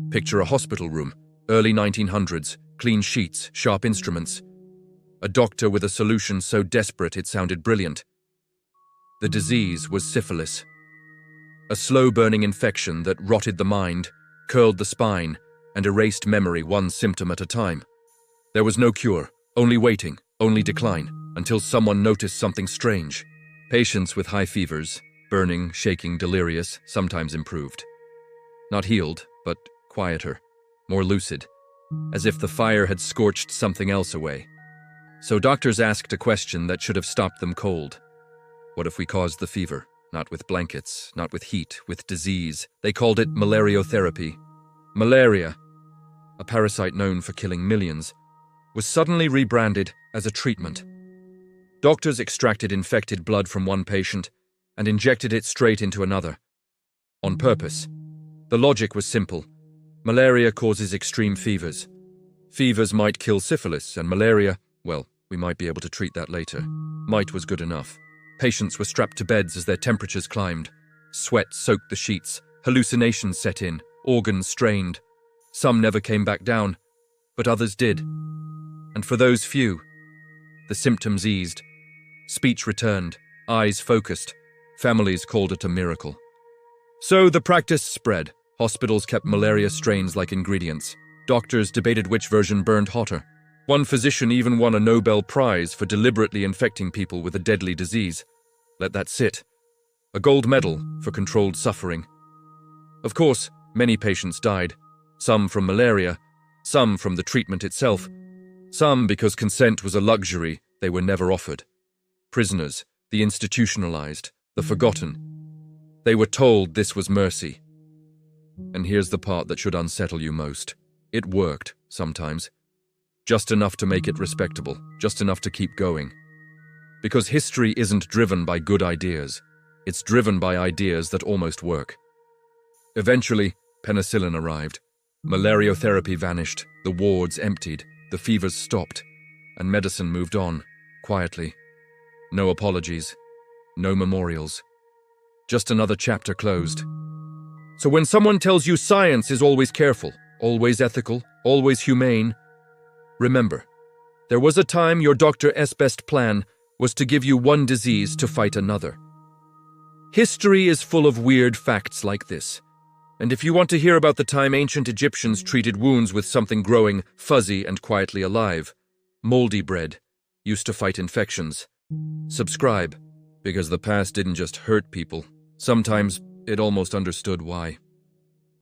Picture a hospital room, early 1900s, clean sheets, sharp instruments. A doctor with a solution so desperate it sounded brilliant. The disease was syphilis. A slow-burning infection that rotted the mind, curled the spine, and erased memory one symptom at a time. There was no cure, only waiting, only decline, until someone noticed something strange. Patients with high fevers, burning, shaking, delirious, sometimes improved. Not healed, but quieter, more lucid, as if the fire had scorched something else away. So doctors asked a question that should have stopped them cold. What if we caused the fever? Not with blankets, not with heat, with disease. They called it malariotherapy. Malaria, a parasite known for killing millions, was suddenly rebranded as a treatment. Doctors extracted infected blood from one patient and injected it straight into another. On purpose. The logic was simple. Malaria causes extreme fevers. Fevers might kill syphilis, and malaria, well, we might be able to treat that later. Might was good enough. Patients were strapped to beds as their temperatures climbed. Sweat soaked the sheets, hallucinations set in, organs strained. Some never came back down, but others did. And for those few, the symptoms eased. Speech returned, eyes focused. Families called it a miracle. So the practice spread. Hospitals kept malaria strains like ingredients. Doctors debated which version burned hotter. One physician even won a Nobel Prize for deliberately infecting people with a deadly disease. Let that sit. A gold medal for controlled suffering. Of course, many patients died. Some from malaria, some from the treatment itself, some because consent was a luxury they were never offered. Prisoners, the institutionalized, the forgotten. They were told this was mercy. And here's the part that should unsettle you most. It worked, sometimes. Just enough to make it respectable, just enough to keep going. Because history isn't driven by good ideas. It's driven by ideas that almost work. Eventually, penicillin arrived. Malariotherapy vanished, the wards emptied, the fevers stopped, and medicine moved on, quietly. No apologies, no memorials. Just another chapter closed. So when someone tells you science is always careful, always ethical, always humane, remember, there was a time your doctor's best plan was to give you one disease to fight another. History is full of weird facts like this. And if you want to hear about the time ancient Egyptians treated wounds with something growing, fuzzy, and quietly alive, moldy bread, used to fight infections, subscribe, because the past didn't just hurt people. Sometimes it almost understood why.